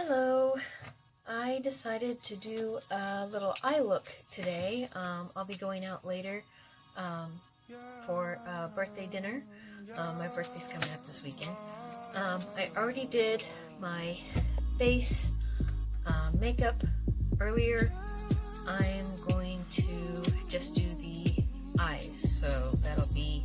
Hello, I decided to do a little eye look today. I'll be going out later for a birthday dinner. My birthday's coming up this weekend. I already did my base makeup earlier. I'm going to just do the eyes, so that'll be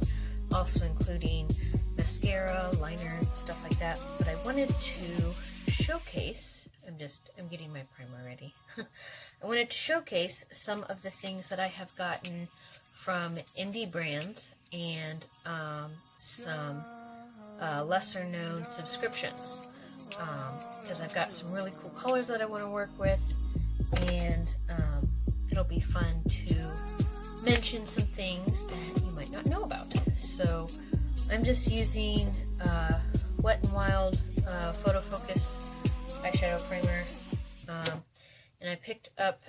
also including mascara, liner, stuff like that. But I wanted to showcase, I'm getting my primer ready. I wanted to showcase some of the things that I have gotten from indie brands and some lesser known subscriptions, because I've got some really cool colors that I want to work with, and it'll be fun to mention some things that you might not know about. So I'm just using Wet n Wild Photo Focus eyeshadow primer, and I picked up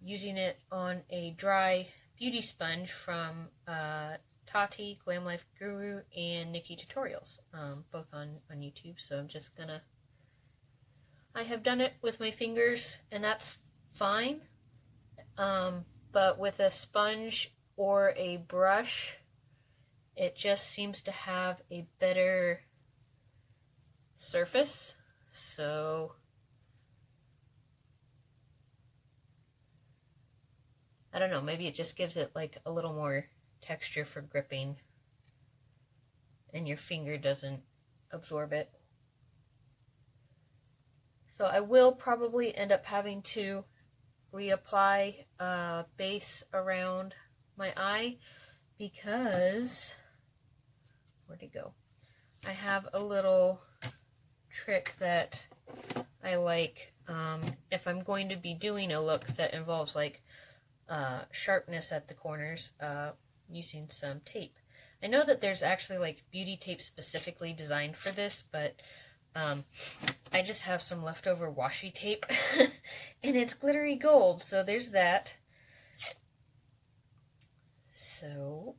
using it on a dry beauty sponge from Tati, Glam Life Guru, and NikkiTutorials, both on YouTube. So I'm just gonna, I have done it with my fingers, and that's fine, but with a sponge or a brush, it just seems to have a better surface. So I don't know, maybe it just gives it like a little more texture for gripping, and your finger doesn't absorb it. So I will probably end up having to reapply base around my eye, because where'd it go? I have a little trick that I like if I'm going to be doing a look that involves like sharpness at the corners, using some tape. I know that there's actually like beauty tape specifically designed for this, but I just have some leftover washi tape and it's glittery gold, so there's that. So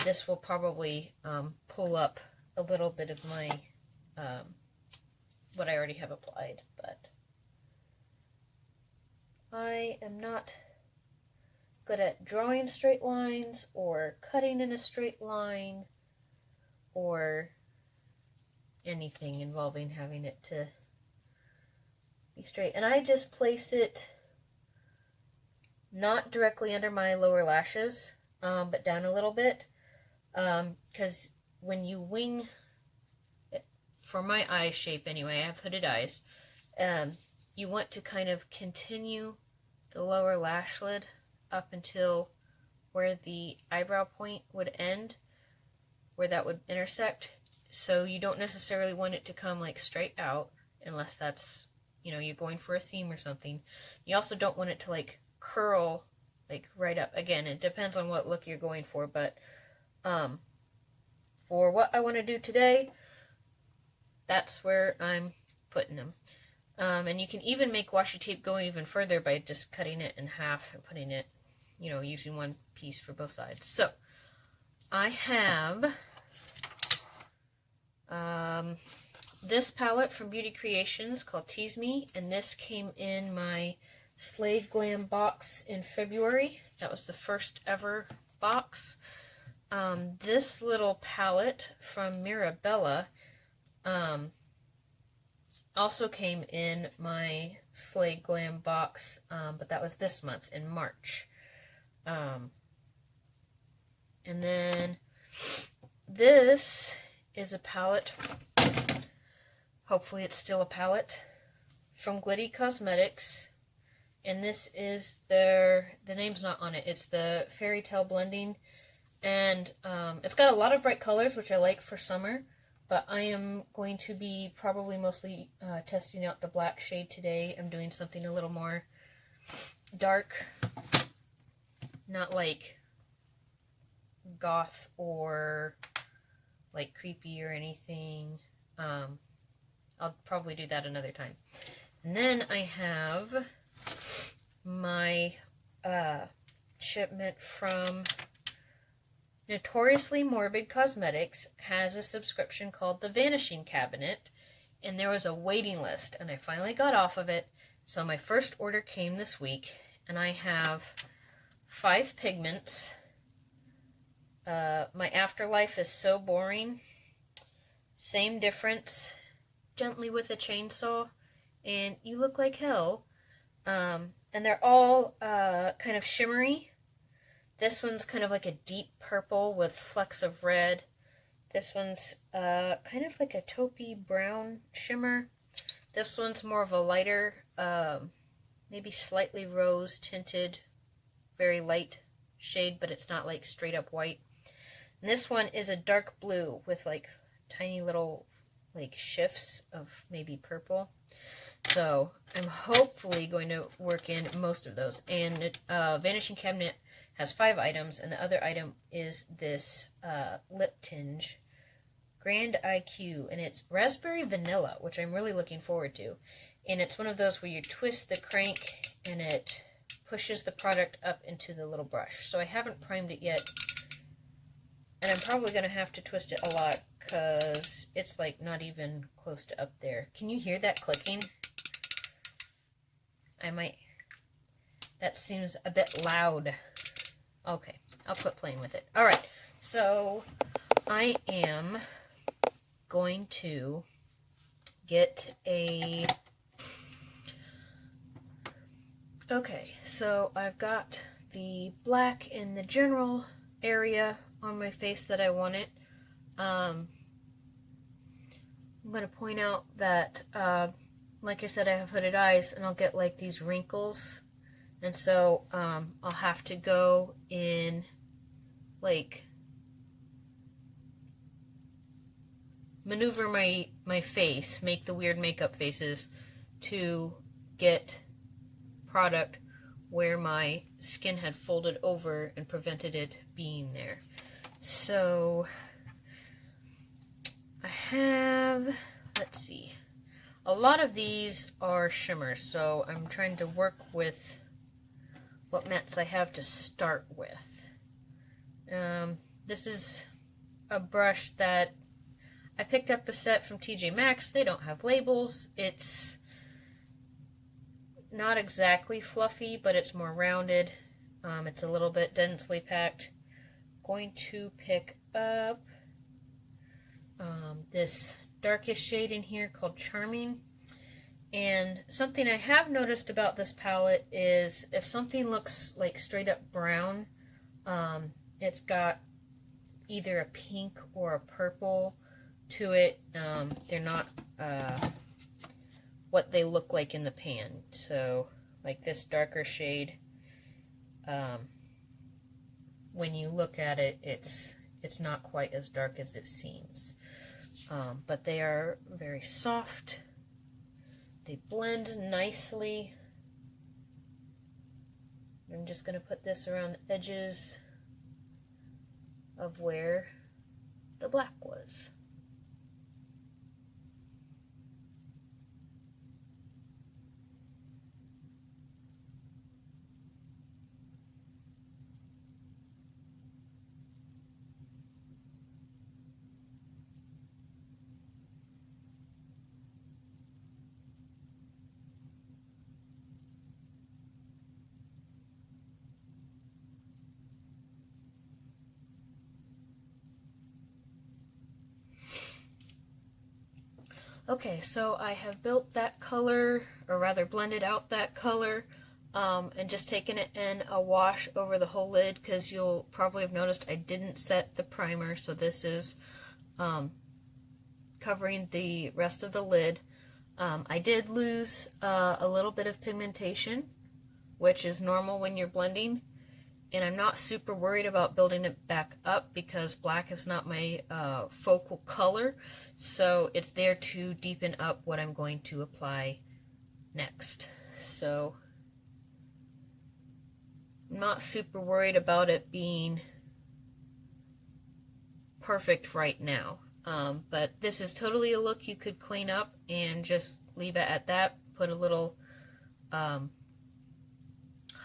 this will probably pull up a little bit of my what I already have applied, but I am not good at drawing straight lines or cutting in a straight line or anything involving having it to be straight. And I just place it not directly under my lower lashes, but down a little bit, because when you wing, for my eye shape anyway, I have hooded eyes, you want to kind of continue the lower lash lid up until where the eyebrow point would end, where that would intersect. So you don't necessarily want it to come like straight out, unless that's, you know, you're going for a theme or something. You also don't want it to like curl like right up. Again, it depends on what look you're going for, but for what I want to do today, that's where I'm putting them. And you can even make washi tape go even further by just cutting it in half and putting it, you know, using one piece for both sides. So I have this palette from Beauty Creations called Tease Me, and this came in my Slade Glam box in February. That was the first ever box. This little palette from Mirabella also came in my Slade Glam box, but that was this month in March. And then this is a palette, hopefully it's still a palette, from Glitty Cosmetics, and this is the name's not on it, it's the Fairy Tale Blending, and it's got a lot of bright colors, which I like for summer, but I am going to be probably mostly testing out the black shade today. I'm doing something a little more dark, not like goth or like creepy or anything. I'll probably do that another time. And then I have my shipment from Notoriously Morbid Cosmetics. Has a subscription called the Vanishing cabinet, and there was a waiting list, and I finally got off of it. So my first order came this week, and I have 5 pigments. My Afterlife is so boring. Same difference. Gently with a chainsaw, and you look like hell. And they're all kind of shimmery. This one's kind of like a deep purple with flecks of red. This one's kind of like a taupey brown shimmer. This one's more of a lighter, maybe slightly rose tinted, very light shade, but it's not like straight up white. And this one is a dark blue with like tiny little like shifts of maybe purple. So I'm hopefully going to work in most of those. And Vanishing cabinet has 5 items, and the other item is this lip tinge, Grand IQ, and it's raspberry vanilla, which I'm really looking forward to. And it's one of those where you twist the crank and it pushes the product up into the little brush. So I haven't primed it yet, and I'm probably going to have to twist it a lot because it's like not even close to up there. Can you hear that clicking? I might. That seems a bit loud. Okay, I'll quit playing with it. Alright, so I am going to get a... Okay, so I've got the black in the general area on my face that I want it. I'm going to point out that, like I said, I have hooded eyes, and I'll get like these wrinkles. And so I'll have to go in, like, maneuver my face, make the weird makeup faces to get product where my skin had folded over and prevented it being there. So I have, let's see, a lot of these are shimmers, so I'm trying to work with what mattes I have to start with. This is a brush that I picked up a set from TJ Maxx. They don't have labels. It's not exactly fluffy, but it's more rounded. It's a little bit densely packed. Going to pick up this darkest shade in here called Charming. And something I have noticed about this palette is if something looks like straight up brown, it's got either a pink or a purple to it. They're not what they look like in the pan. So like this darker shade, when you look at it, it's not quite as dark as it seems. But they are very soft. They blend nicely. I'm just going to put this around the edges of where the black was. Okay, so I have built that color, or rather blended out that color, and just taken it in a wash over the whole lid, because you'll probably have noticed I didn't set the primer, so this is covering the rest of the lid. I did lose a little bit of pigmentation, which is normal when you're blending, and I'm not super worried about building it back up because black is not my focal color, so it's there to deepen up what I'm going to apply next. So I'm not super worried about it being perfect right now, but this is totally a look you could clean up and just leave it at that. Put a little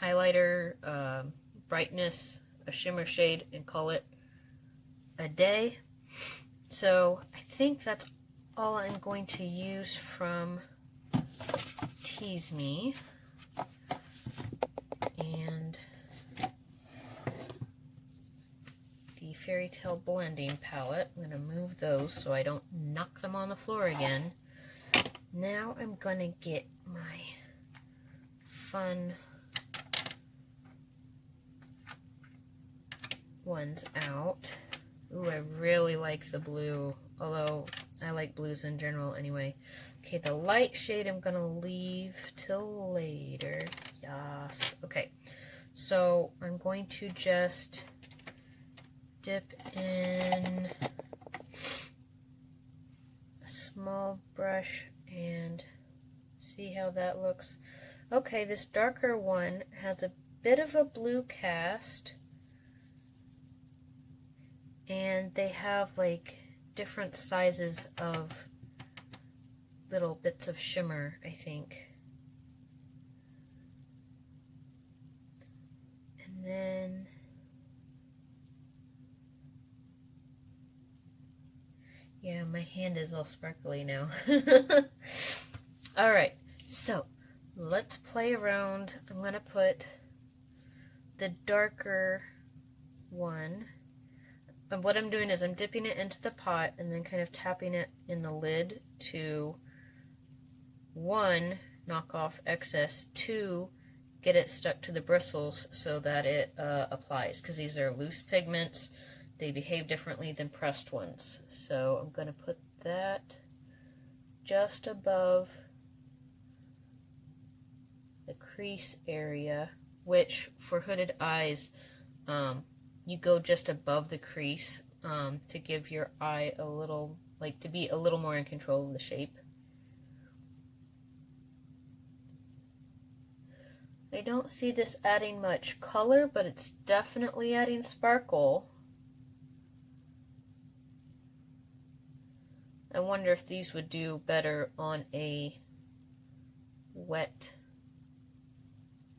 highlighter, brightness, a shimmer shade, and call it a day. So I think that's all I'm going to use from Tease Me. And the Fairy Tale Blending Palette. I'm going to move those so I don't knock them on the floor again. Now I'm going to get my fun ones out. Ooh, I really like the blue, although I like blues in general anyway. Okay, the light shade I'm going to leave till later. Yes. Okay, so I'm going to just dip in a small brush and see how that looks. Okay, this darker one has a bit of a blue cast, and they have like different sizes of little bits of shimmer, I think. And then yeah, my hand is all sparkly now. Alright, so let's play around. I'm going to put the darker one. And what I'm doing is I'm dipping it into the pot and then kind of tapping it in the lid to, 1, knock off excess, 2, get it stuck to the bristles so that it applies, because these are loose pigments. They behave differently than pressed ones. So I'm going to put that just above the crease area, which for hooded eyes, you go just above the crease to give your eye a little, like, to be a little more in control of the shape. I don't see this adding much color, but it's definitely adding sparkle. I wonder if these would do better on a wet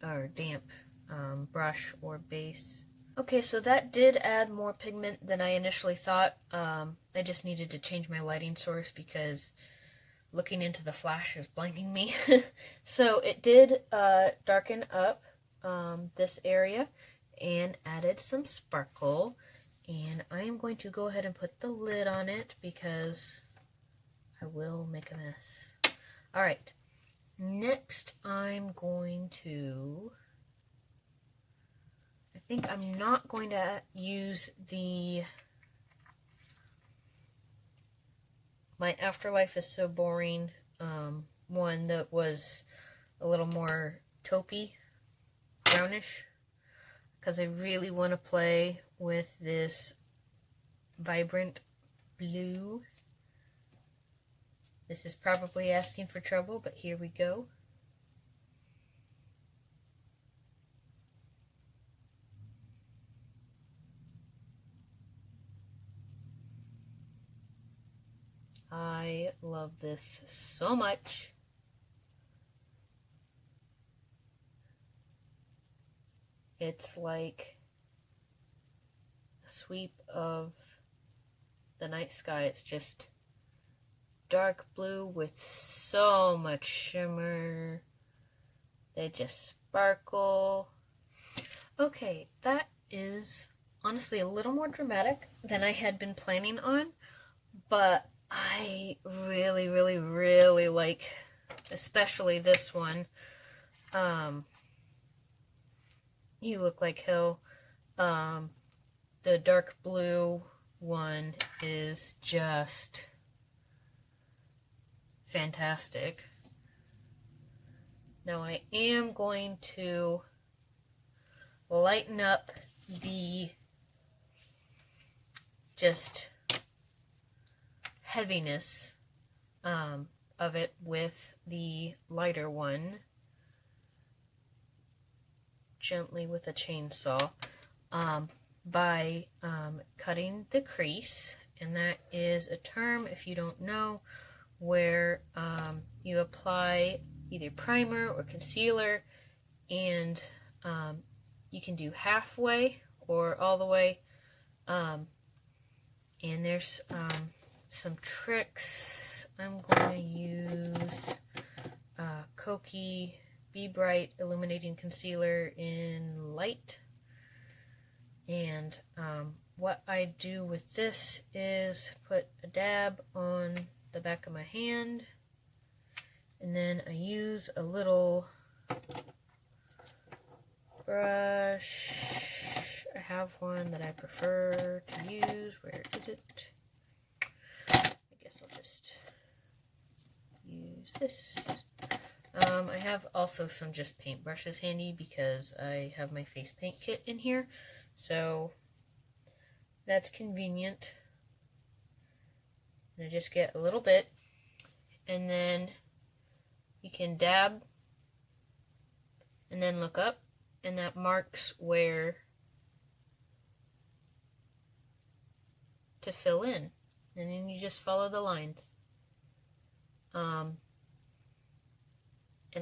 or damp brush or base. Okay, so that did add more pigment than I initially thought. I just needed to change my lighting source because looking into the flash is blinding me. So it did darken up this area and added some sparkle. And I am going to go ahead and put the lid on it because I will make a mess. Alright, next I'm going to, I think I'm not going to use the My Afterlife is So Boring one that was a little more taupey, brownish, because I really want to play with this vibrant blue. This is probably asking for trouble, but here we go. I love this so much. It's like a sweep of the night sky. It's just dark blue with so much shimmer. They just sparkle. Okay, that is honestly a little more dramatic than I had been planning on, but I really, really, really like especially this one. You Look Like Hell. The dark blue one is just fantastic. Now I am going to lighten up the just heaviness of it with the lighter one, gently with a chainsaw, by cutting the crease. And that is a term, if you don't know, where you apply either primer or concealer, and you can do halfway or all the way, and there's some tricks I'm going to use Koki Be Bright Illuminating Concealer in Light. And what I do with this is put a dab on the back of my hand, and then I use a little brush. I have one that I prefer to use. Where is it? I guess I'll just use this. I have also some just paintbrushes handy because I have my face paint kit in here, so that's convenient. And I just get a little bit, and then you can dab and then look up, and that marks where to fill in, and then you just follow the lines. And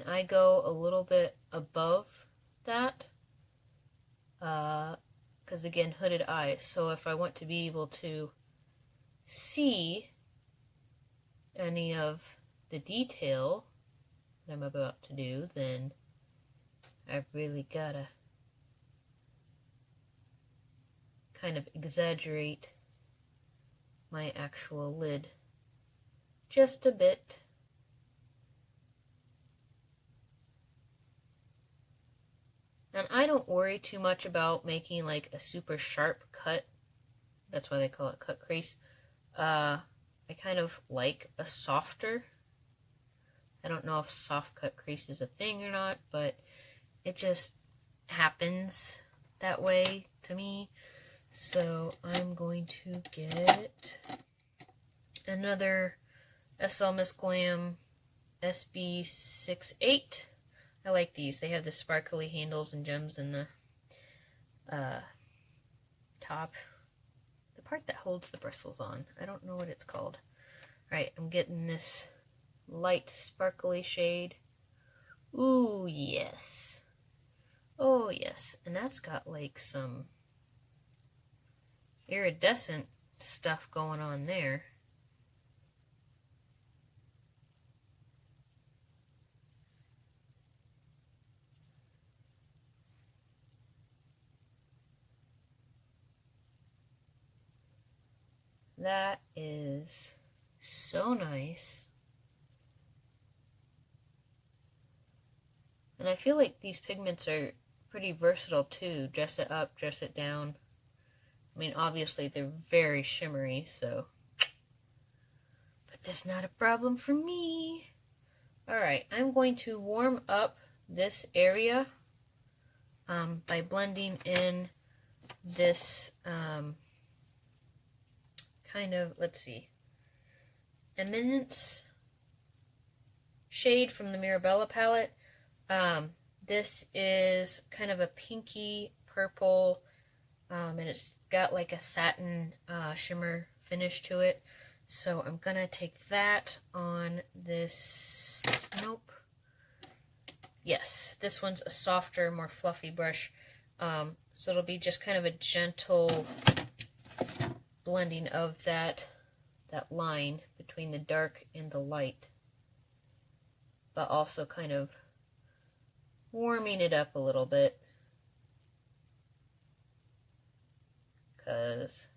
I go a little bit above that, because again, hooded eyes, so if I want to be able to see any of the detail that I'm about to do, then I really gotta kind of exaggerate my actual lid just a bit. And I don't worry too much about making like a super sharp cut. That's why they call it cut crease. I kind of like a softer. I don't know if soft cut crease is a thing or not, but it just happens that way to me. So I'm going to get another SL Miss Glam SB68. I like these. They have the sparkly handles and gems in the top. The part that holds the bristles on. I don't know what it's called. Alright, I'm getting this light sparkly shade. Ooh, yes. Oh, yes. And that's got like some iridescent stuff going on there. That is so nice. And I feel like these pigments are pretty versatile too. Dress it up, dress it down. I mean, obviously they're very shimmery, so. But that's not a problem for me. Alright, I'm going to warm up this area by blending in this kind of, let's see, Eminence shade from the Mirabella palette. This is kind of a pinky purple, and it's got like a satin shimmer finish to it. So I'm gonna take that on this, nope. Yes, this one's a softer, more fluffy brush. So it'll be just kind of a gentle blending of that line between the dark and the light, but also kind of warming it up a little bit, because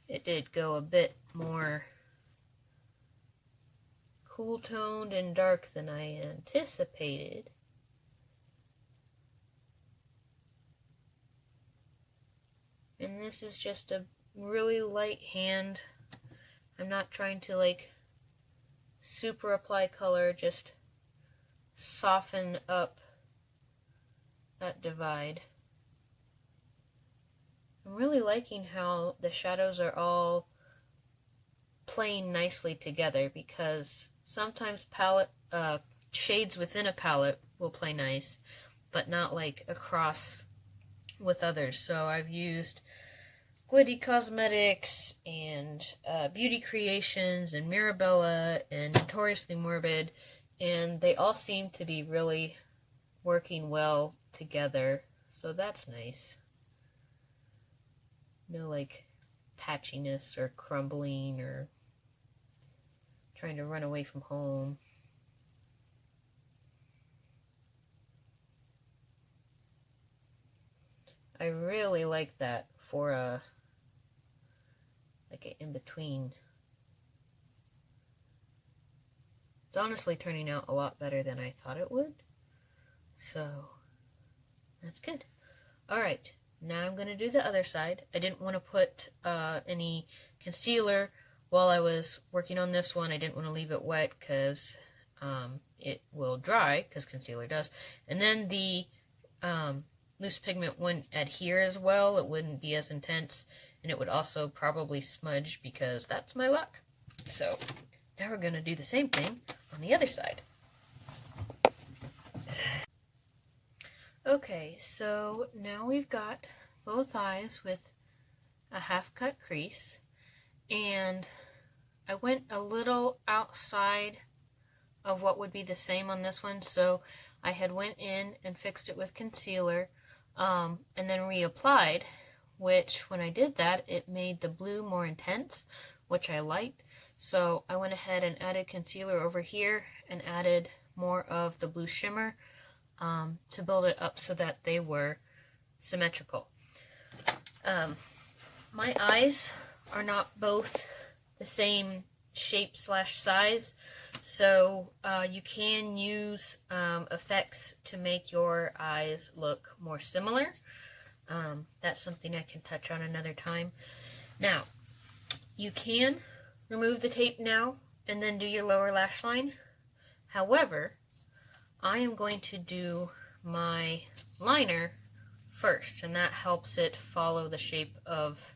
it did go a bit more cool toned and dark than I anticipated. And this is just a really light hand. I'm not trying to like super apply color, just soften up that divide. I'm really liking how the shadows are all playing nicely together, because sometimes palette shades within a palette will play nice, but not like across with others. So I've used Glitty Cosmetics and Beauty Creations and Mirabella and Notoriously Morbid, and they all seem to be really working well together, so that's nice. No like patchiness or crumbling or trying to run away from home. I really like that for a like an in-between. It's honestly turning out a lot better than I thought it would. So that's good. Alright, now I'm going to do the other side. I didn't want to put any concealer while I was working on this one. I didn't want to leave it wet because it will dry, because concealer does. And then the loose pigment wouldn't adhere as well. It wouldn't be as intense. And it would also probably smudge, because that's my luck. So now we're going to do the same thing on the other side. Okay, so now we've got both eyes with a half-cut crease. And I went a little outside of what would be the same on this one. So I had went in and fixed it with concealer and then reapplied, which when I did that, it made the blue more intense, which I liked. So I went ahead and added concealer over here and added more of the blue shimmer to build it up so that they were symmetrical. My eyes are not both the same shape / size, so you can use effects to make your eyes look more similar. That's something I can touch on another time. Now, you can remove the tape now and then do your lower lash line. However, I am going to do my liner first, and that helps it follow the shape of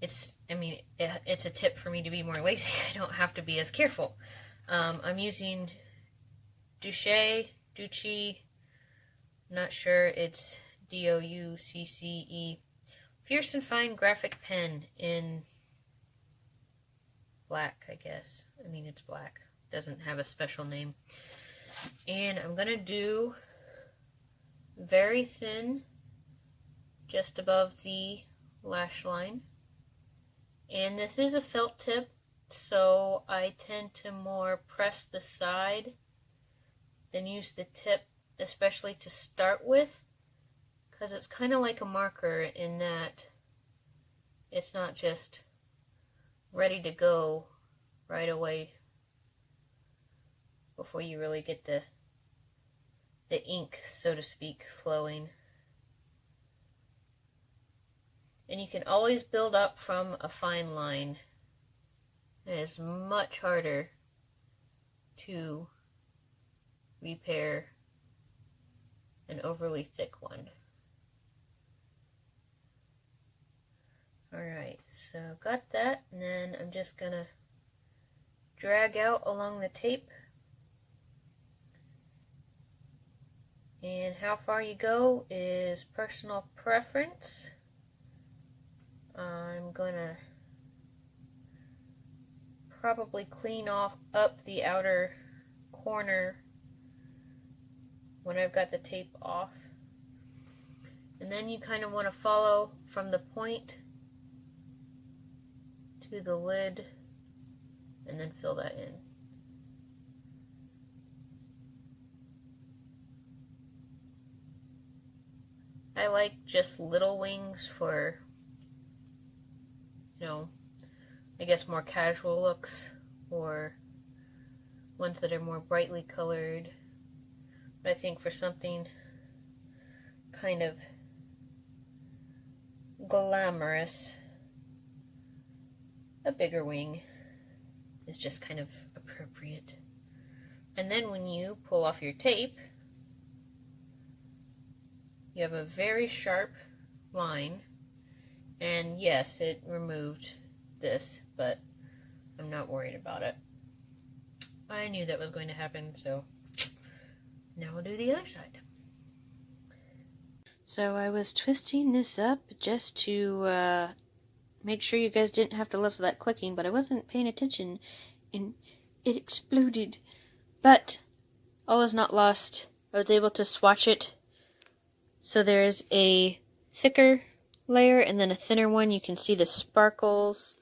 it's a tip for me to be more lazy. I don't have to be as careful. I'm using Ducci, not sure, it's Doucce, Fierce and Fine Graphic Pen in black, I guess. I mean, it's black. Doesn't have a special name. And I'm going to do very thin, just above the lash line. And this is a felt tip, so I tend to more press the side than use the tip, especially to start with, because it's kind of like a marker in that it's not just ready to go right away before you really get the ink, so to speak, flowing. And you can always build up from a fine line. It is much harder to repair an overly thick one. Alright, so got that, and then I'm just gonna drag out along the tape. And how far you go is personal preference. I'm gonna probably clean up the outer corner when I've got the tape off. And then you kind of want to follow from the point to the lid and then fill that in. I like just little wings for, you know, I guess more casual looks, or ones that are more brightly colored. But I think for something kind of glamorous, a bigger wing is just kind of appropriate. And then when you pull off your tape, you have a very sharp line. And yes, it removed this, but I'm not worried about it. I knew that was going to happen, so now we'll do the other side. So I was twisting this up just to make sure you guys didn't have to listen to that clicking, but I wasn't paying attention and it exploded. But all is not lost. I was able to swatch it. So there is a thicker layer and then a thinner one. You can see the sparkles,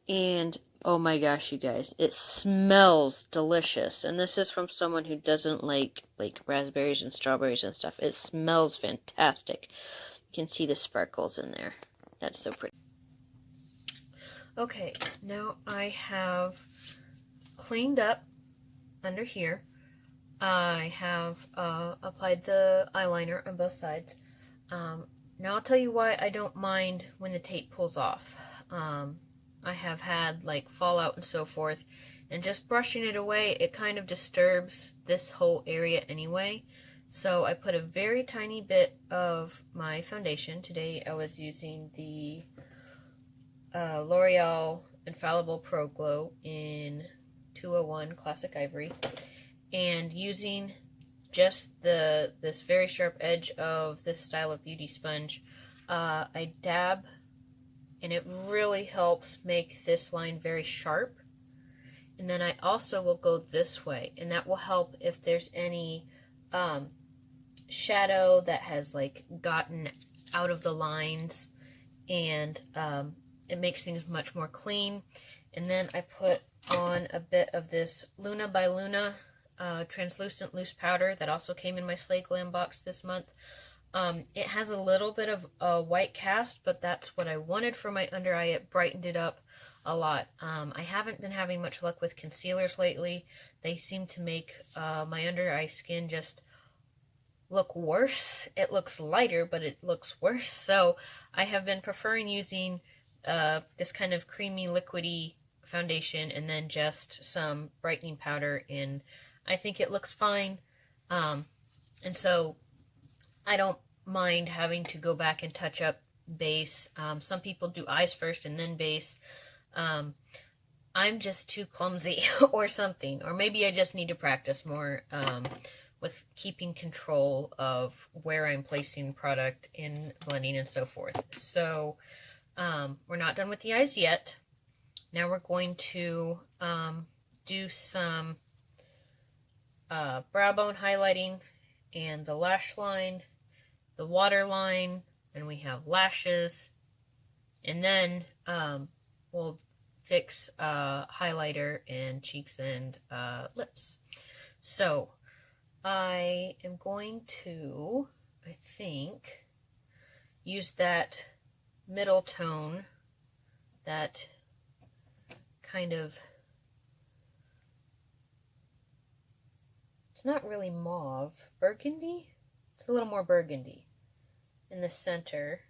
and oh my gosh, you guys, it smells delicious. And this is from someone who doesn't like raspberries and strawberries and stuff. It smells fantastic. You can see the sparkles in there. That's so pretty. Okay, now I have cleaned up under here. I have applied the eyeliner on both sides. Now I'll tell you why I don't mind when the tape pulls off. I have had like fallout and so forth, and just brushing it away, it kind of disturbs this whole area anyway. So I put a very tiny bit of my foundation. Today I was using the L'Oreal Infallible Pro Glow in 201 Classic Ivory, and using just this very sharp edge of this style of beauty sponge, I dab, and it really helps make this line very sharp. And then I also will go this way, and that will help if there's any shadow that has like gotten out of the lines, and it makes things much more clean. And then I put on a bit of this Luna by Luna translucent loose powder that also came in my Slay Glam box this month. It has a little bit of a white cast, but that's what I wanted for my under eye. It brightened it up a lot. I haven't been having much luck with concealers lately. They seem to make my under eye skin just look worse. It looks lighter, but it looks worse. So I have been preferring using this kind of creamy liquidy foundation and then just some brightening powder, and I think it looks fine. And so I don't mind having to go back and touch up base. Some people do eyes first and then base. I'm just too clumsy or something, or maybe I just need to practice more with keeping control of where I'm placing product in blending and so forth. So we're not done with the eyes yet. Now we're going to do some brow bone highlighting and the lash line, the waterline, and we have lashes, and then we'll fix highlighter and cheeks and lips. So I am going to, I think, use that middle tone, that kind of, it's not really mauve, burgundy? It's a little more burgundy in the center.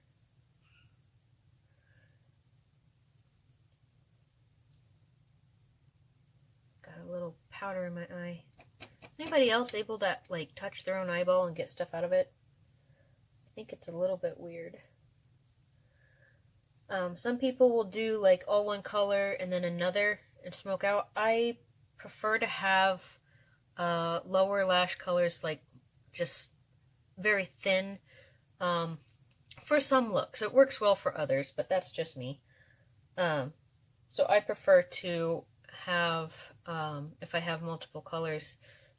Got a little powder in my eye. Is anybody else able to like touch their own eyeball and get stuff out of it? I think it's a little bit weird. Some people will do like all one color and then another and smoke out. I prefer to have lower lash colors, like just very thin, for some looks. It works well for others, but that's just me. So I prefer to have, if I have multiple colors,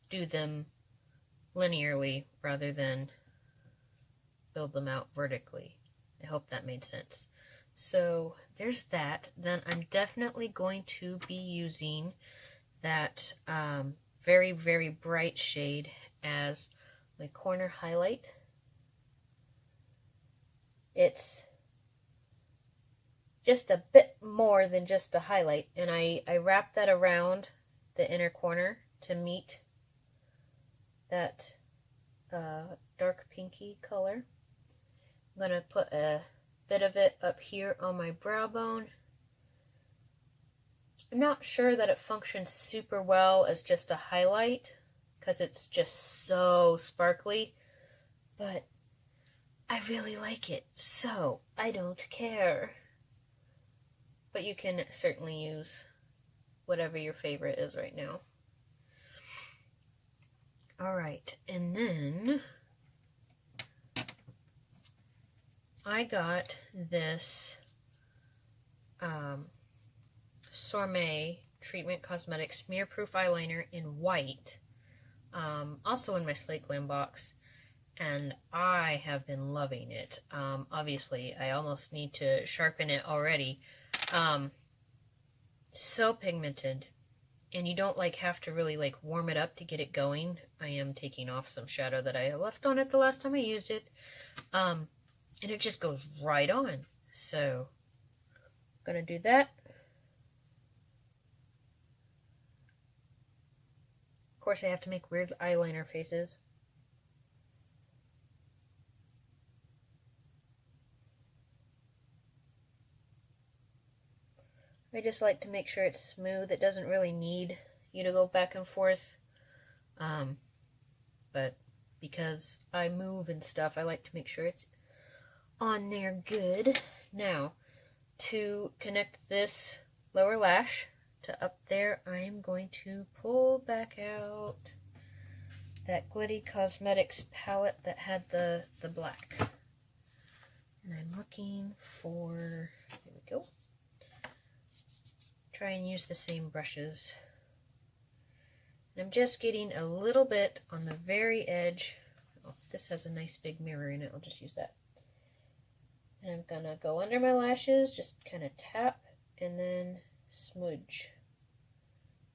do them linearly rather than build them out vertically. I hope that made sense. So there's that. Then I'm definitely going to be using that very, very bright shade as my corner highlight. It's just a bit more than just a highlight, and I wrap that around the inner corner to meet that dark pinky color. I'm going to put a bit of it up here on my brow bone. I'm not sure that it functions super well as just a highlight because it's just so sparkly, but I really like it, so I don't care. But you can certainly use whatever your favorite is right now. Alright, and then I got this Sorbet Treatment Cosmetics Smear Proof Eyeliner in white, also in my Slay Glam box. and I have been loving it. Obviously, I almost need to sharpen it already. So pigmented, and you don't like have to really like warm it up to get it going. I am taking off some shadow that I left on it the last time I used it, and it just goes right on. So I'm gonna do that. Of course, I have to make weird eyeliner faces. I just like to make sure it's smooth. It doesn't really need you to go back and forth. But because I move and stuff, I like to make sure it's on there good. Now, to connect this lower lash to up there, I am going to pull back out that Glitty Cosmetics palette that had the black. And I'm looking for, there we go. Try and use the same brushes. And I'm just getting a little bit on the very edge. Oh, this has a nice big mirror in it. I'll just use that. And I'm gonna go under my lashes, just kind of tap, and then smudge.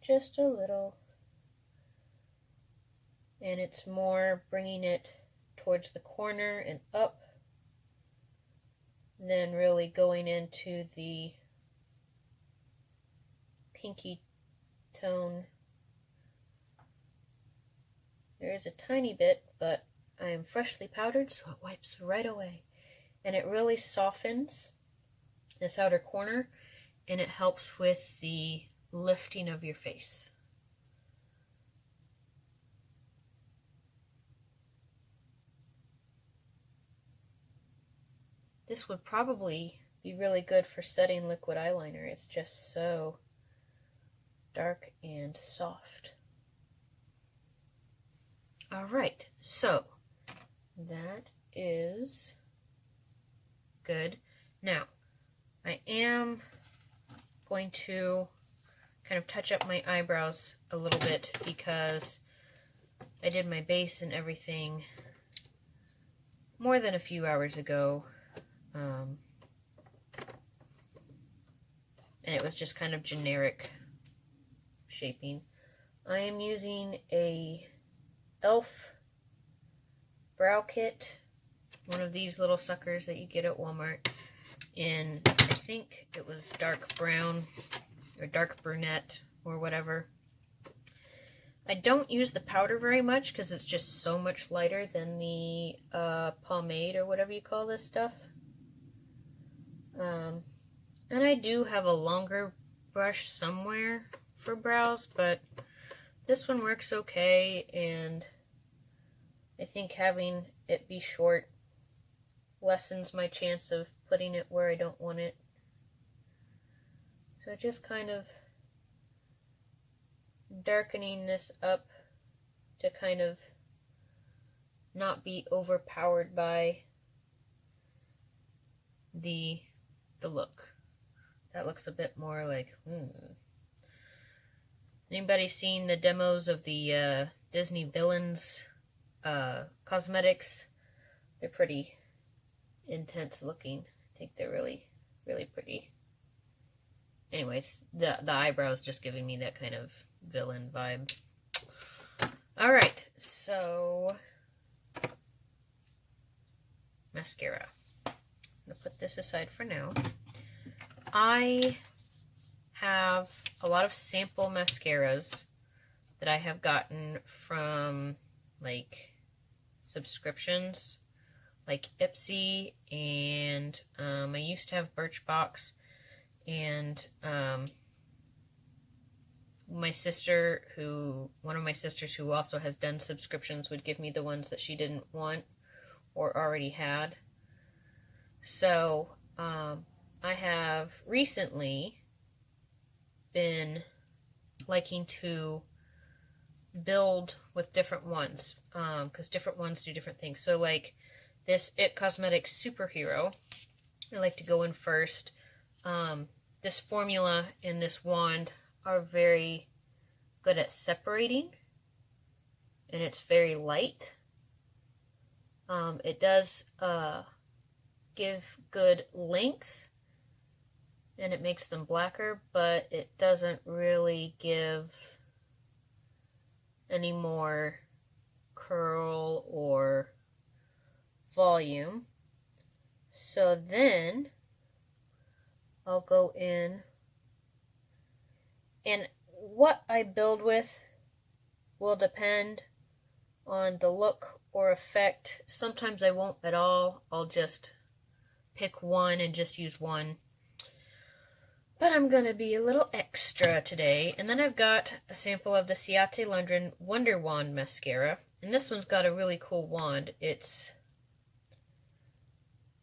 Just a little. And it's more bringing it towards the corner and up, than really going into the pinky tone. There is a tiny bit, but I am freshly powdered, so it wipes right away. And it really softens this outer corner, and it helps with the lifting of your face. This would probably be really good for setting liquid eyeliner. It's just so dark and soft. Alright, so that is good. Now, I am going to kind of touch up my eyebrows a little bit because I did my base and everything more than a few hours ago. And it was just kind of generic shaping. I am using a e.l.f. brow kit, one of these little suckers that you get at Walmart, in, I think it was dark brown or dark brunette or whatever. I don't use the powder very much because it's just so much lighter than the pomade or whatever you call this stuff. And I do have a longer brush somewhere for brows, but this one works okay, and I think having it be short lessens my chance of putting it where I don't want it. So just kind of darkening this up to kind of not be overpowered by the look. That looks a bit more like, Anybody seen the demos of the Disney Villains cosmetics? They're pretty intense looking. I think they're really, really pretty. Anyways, the eyebrows just giving me that kind of villain vibe. Alright, so mascara. I'm going to put this aside for now. I have a lot of sample mascaras that I have gotten from like subscriptions, like Ipsy, and I used to have Birchbox, and one of my sisters who also has done subscriptions would give me the ones that she didn't want or already had. So I have recently been liking to build with different ones, because different ones do different things. So like this IT Cosmetics Superhero, I like to go in first. This formula and this wand are very good at separating, and it's very light. It does give good length, and it makes them blacker, but it doesn't really give any more curl or volume. So then I'll go in, and what I build with will depend on the look or effect. Sometimes I won't at all. I'll just pick one and just use one. But I'm going to be a little extra today. And then I've got a sample of the Ciate Lundgren Wonder Wand Mascara. And this one's got a really cool wand. It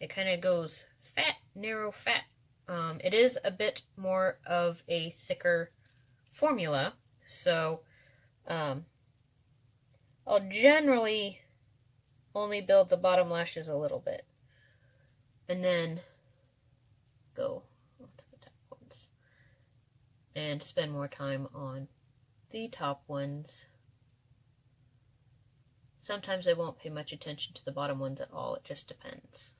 kind of goes fat, narrow, fat. It is a bit more of a thicker formula. So I'll generally only build the bottom lashes a little bit. And then go to the top ones and spend more time on the top ones. Sometimes I won't pay much attention to the bottom ones at all. It just depends.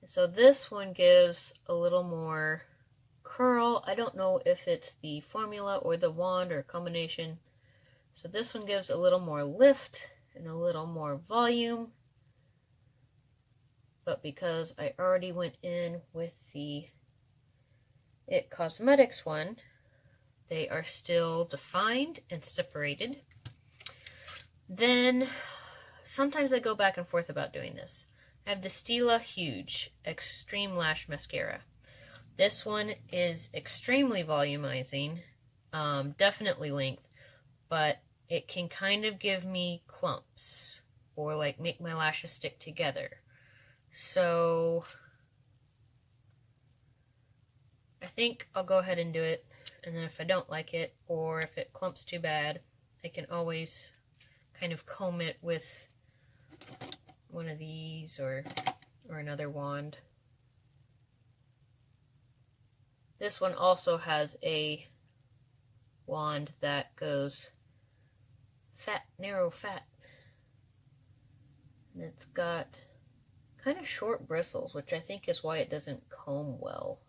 So this one gives a little more curl. I don't know if it's the formula or the wand or a combination. So this one gives a little more lift and a little more volume. But because I already went in with the It Cosmetics one, they are still defined and separated. Then sometimes I go back and forth about doing this. I have the Stila Huge Extreme Lash Mascara. This one is extremely volumizing, definitely length, but it can kind of give me clumps or like make my lashes stick together. So I think I'll go ahead and do it, and then if I don't like it or if it clumps too bad, I can always kind of comb it with one of these or another wand. This one also has a wand that goes fat, narrow, fat. And it's got kind of short bristles, which I think is why it doesn't comb well.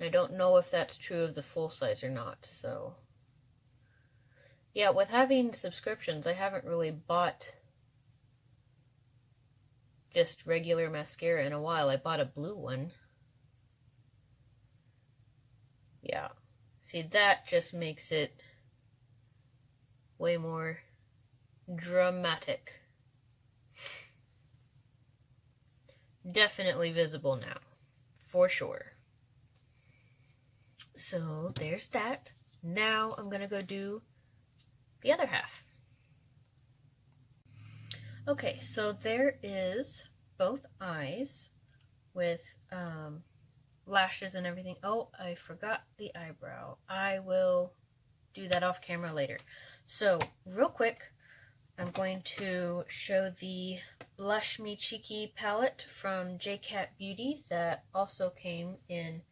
I don't know if that's true of the full size or not, so yeah, with having subscriptions, I haven't really bought just regular mascara in a while. I bought a blue one. Yeah. See, that just makes it way more dramatic. Definitely visible now, for sure. So there's that. Now I'm gonna go do the other half. Okay, so there is both eyes with lashes and everything. Oh, I forgot the eyebrow. I will do that off camera later. So real quick, I'm going to show the Blush Me Cheeky palette from JCat Beauty that also came in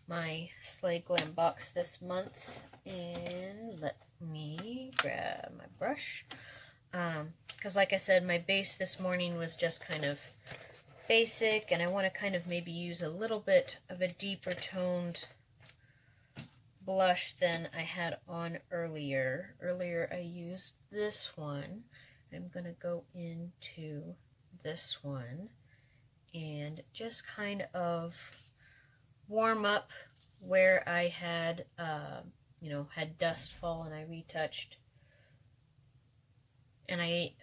my Slay Glam box this month. And let me grab my brush. Because like I said, my base this morning was just kind of basic, and I want to kind of maybe use a little bit of a deeper toned blush than I had on earlier. Earlier I used this one. I'm going to go into this one and just kind of warm up where I had, had dust fall and I retouched. And I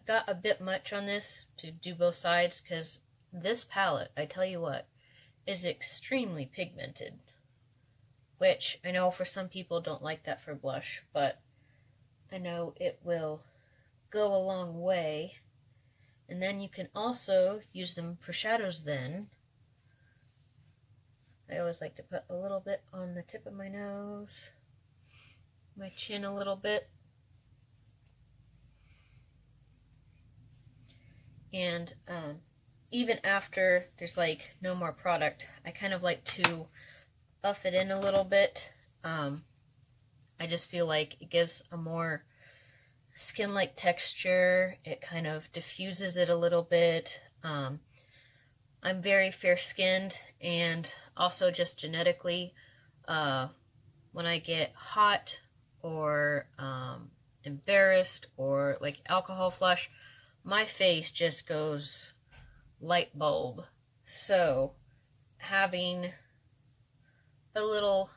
got a bit much on this to do both sides because this palette, I tell you what, is extremely pigmented. Which I know for some people don't like that for blush, but I know it will go a long way. And then you can also use them for shadows then. I always like to put a little bit on the tip of my nose, my chin a little bit. And even after there's like no more product, I kind of like to buff it in a little bit. I just feel like it gives a more skin-like texture. It kind of diffuses it a little bit. I'm very fair-skinned, and also just genetically, when I get hot or embarrassed or like alcohol flush, my face just goes light bulb. So having a little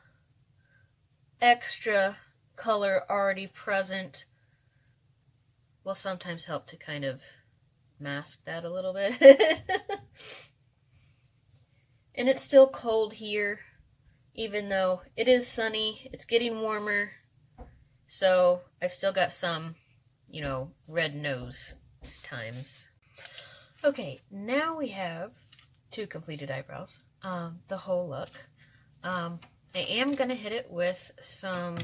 extra color already present will sometimes help to kind of mask that a little bit. And it's still cold here, even though it is sunny. It's getting warmer, so I've still got some, you know, red nose times. Okay, now we have 2 completed eyebrows, the whole look. I am going to hit it with some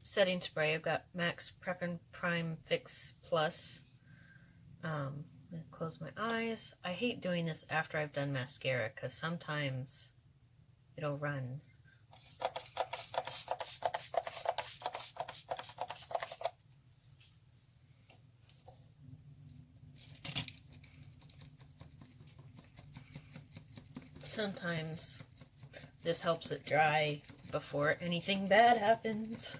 setting spray. I've got MAC's Prep and Prime Fix Plus. I'm going to close my eyes. I hate doing this after I've done mascara because sometimes it'll run. Sometimes this helps it dry before anything bad happens.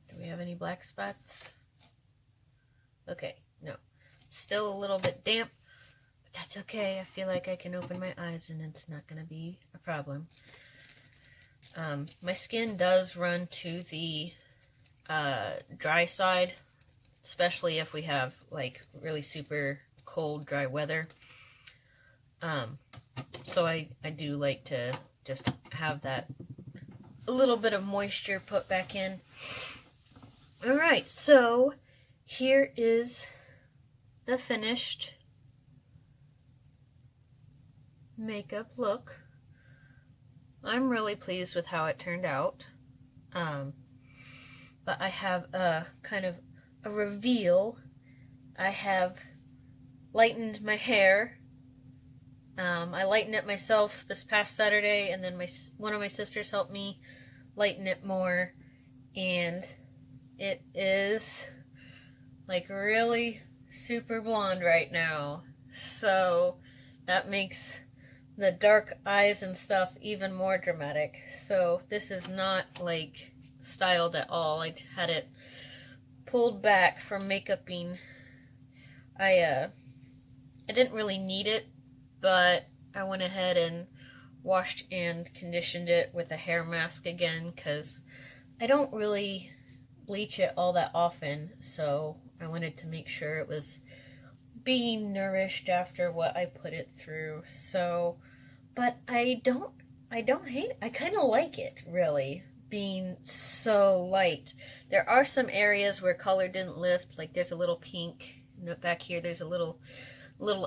Do we have any black spots? Okay, no. Still a little bit damp, but that's okay. I feel like I can open my eyes and it's not going to be a problem. My skin does run to the dry side, especially if we have like really super cold, dry weather. So I do like to just have that a little bit of moisture put back in. Alright, so here is the finished makeup look. I'm really pleased with how it turned out. But I have a kind of a reveal. I have lightened my hair. I lightened it myself this past Saturday, and then one of my sisters helped me lighten it more, and it is like really super blonde right now. So that makes the dark eyes and stuff even more dramatic. So this is not like styled at all. I had it pulled back from makeuping. I didn't really need it, but I went ahead and washed and conditioned it with a hair mask again because I don't really bleach it all that often, so I wanted to make sure it was being nourished after what I put it through. So, but I don't hate it. I kind of like it, really, being so light. There are some areas where color didn't lift, like there's a little pink back here. There's a little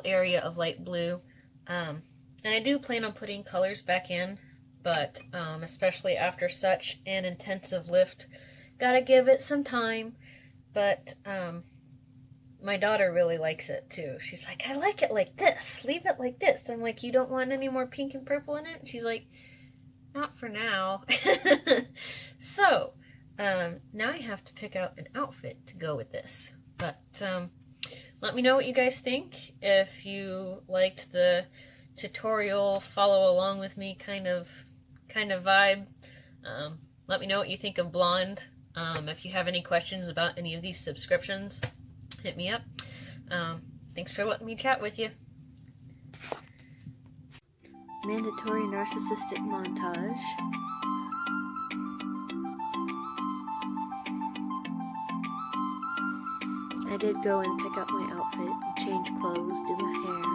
area of light blue, and I do plan on putting colors back in, but especially after such an intensive lift, gotta give it some time. But my daughter really likes it too. She's like, I like it like this. Leave it like this. I'm like, you don't want any more pink and purple in it? And she's like, not for now. So, now I have to pick out an outfit to go with this. But let me know what you guys think. If you liked the tutorial, follow along with me kind of vibe. Let me know what you think of blonde. If you have any questions about any of these subscriptions, hit me up. Thanks for letting me chat with you. Mandatory narcissistic montage. I did go and pick up my outfit, change clothes, do my hair.